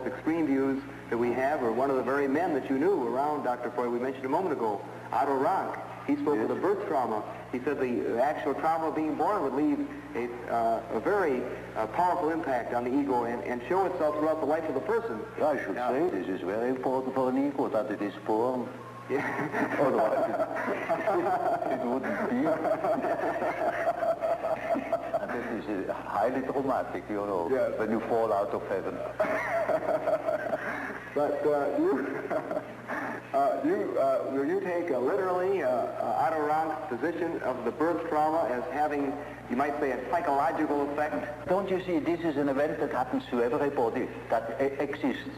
most extreme views that we have are one of the very men that you knew around Dr. Freud we mentioned a moment ago, Otto Rank. He spoke of the birth trauma. He said the actual trauma of being born would leave a very powerful impact on the ego and show itself throughout the life of the person. I should say this is very important for an ego, that it is born. Yeah. Otherwise it wouldn't be. And this is highly traumatic, you know, yes, when you fall out of heaven. But will you take literally Otto Rank's position of the birth trauma as having, you might say, a psychological effect? Don't you see, this is an event that happens to everybody that exists,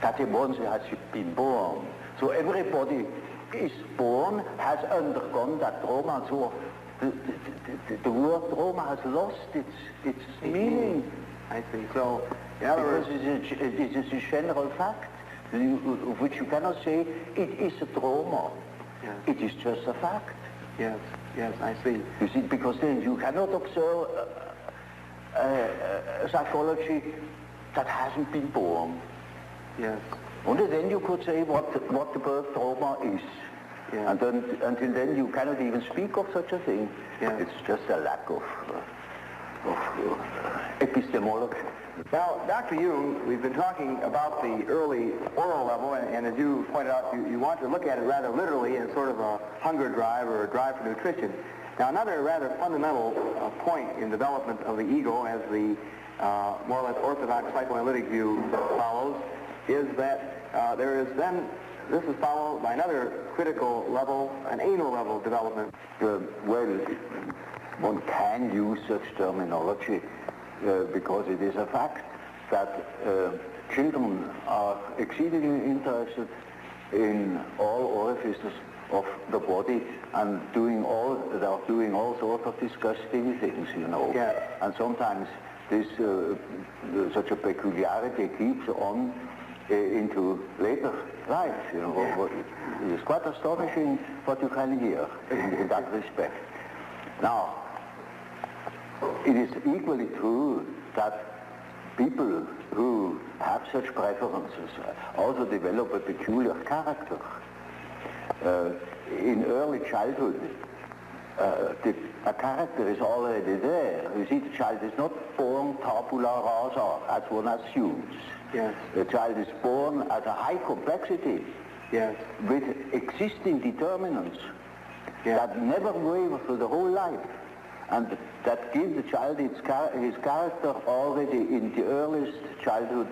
that once has been born. So everybody is born, has undergone that trauma. So the word trauma has lost its meaning. I see. So, in other words, it is a general fact, of which you cannot say it is a trauma. Yes. It is just a fact. Yes, yes, I see. You see, because then you cannot observe psychology that hasn't been born. Yes. Only then you could say what the birth trauma is. Yeah. And then, until then you cannot even speak of such a thing. Yeah. It's just a lack of epistemology. Now, Dr. Jung, we've been talking about the early oral level, and as you pointed out, you want to look at it rather literally as sort of a hunger drive or a drive for nutrition. Now, another rather fundamental point in development of the ego, as the more or less orthodox psychoanalytic view follows, is that there is then, this is followed by another critical level, an anal level development. Well, one can use such terminology because it is a fact that children are exceedingly interested in all orifices of the body and they are doing all sorts of disgusting things, you know. Yeah. And sometimes this such a peculiarity keeps on into later life, you know. Yeah. It's quite astonishing what you can hear in that respect. Now, it is equally true that people who have such preferences also develop a peculiar character. In early childhood, a character is already there. You see, the child is not born tabula rasa, as one assumes. Yes. The child is born at a high complexity, yes, with existing determinants, yes, that never waver through the whole life, and that gives the child his character already in the earliest childhood.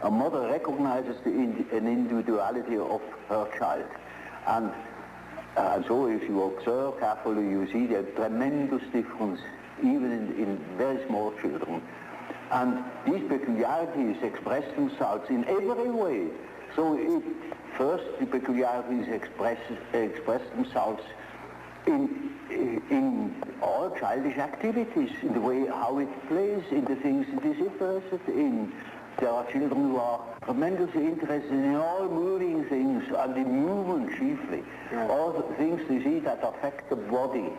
A mother recognizes an individuality of her child, and so if you observe carefully, you see the tremendous difference even in very small children. And these peculiarities express themselves in every way. So first, the peculiarities express themselves in all childish activities, in the way how it plays, in the things it is interested in. There are children who are tremendously interested in all moving things, and in movement chiefly. Yeah. All the things you see that affect the body.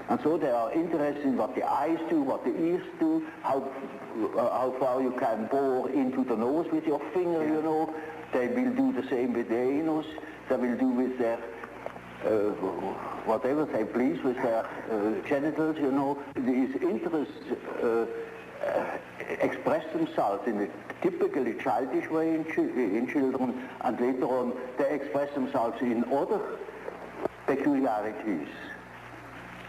And so they are interested in what the eyes do, what the ears do, how far you can bore into the nose with your finger, yeah, you know. They will do the same with their anus. They will do with their, whatever they please with their genitals, you know. These interests express themselves in a typically childish way in children, and later on they express themselves in other peculiarities.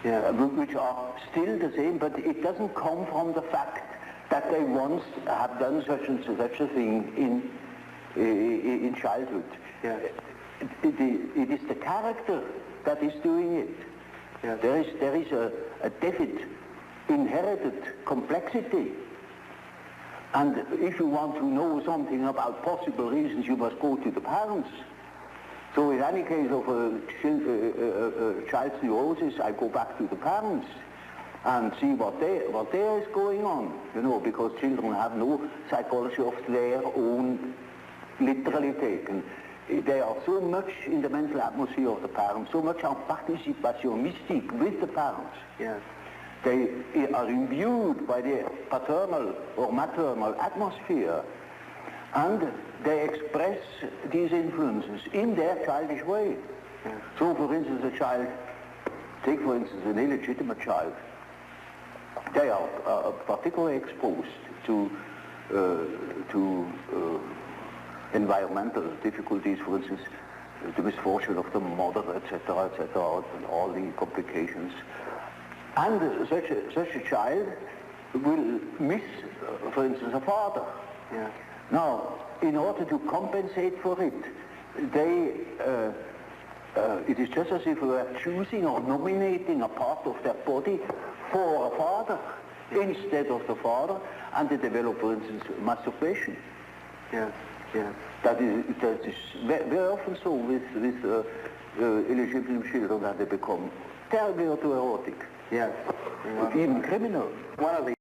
Yeah, which are still the same, but it doesn't come from the fact that they once have done such a thing in childhood. Yeah. It is the character that is doing it. Yeah. There is a definite inherited complexity, and if you want to know something about possible reasons, you must go to the parents. So in any case of a child's neurosis, I go back to the parents and see what there is going on, you know, because children have no psychology of their own, literally taken. They are so much in the mental atmosphere of the parents, so much en participation mystique with the parents. Yes. They are imbued by the paternal or maternal atmosphere. And they express these influences in their childish way. Yeah. So, for instance, a child, take for instance an illegitimate child, they are particularly exposed to environmental difficulties, for instance, the misfortune of the mother, etc., etc., and all the complications. And such a child will miss, for instance, a father. Yeah. Now, in order to compensate for it, it is just as if we were choosing or nominating a part of their body for a father instead of the father, and they develop, for instance, masturbation. Yeah. Yeah. That is very often so with illegitimate children, that they become terribly autoerotic. Yes. Even criminal. One of the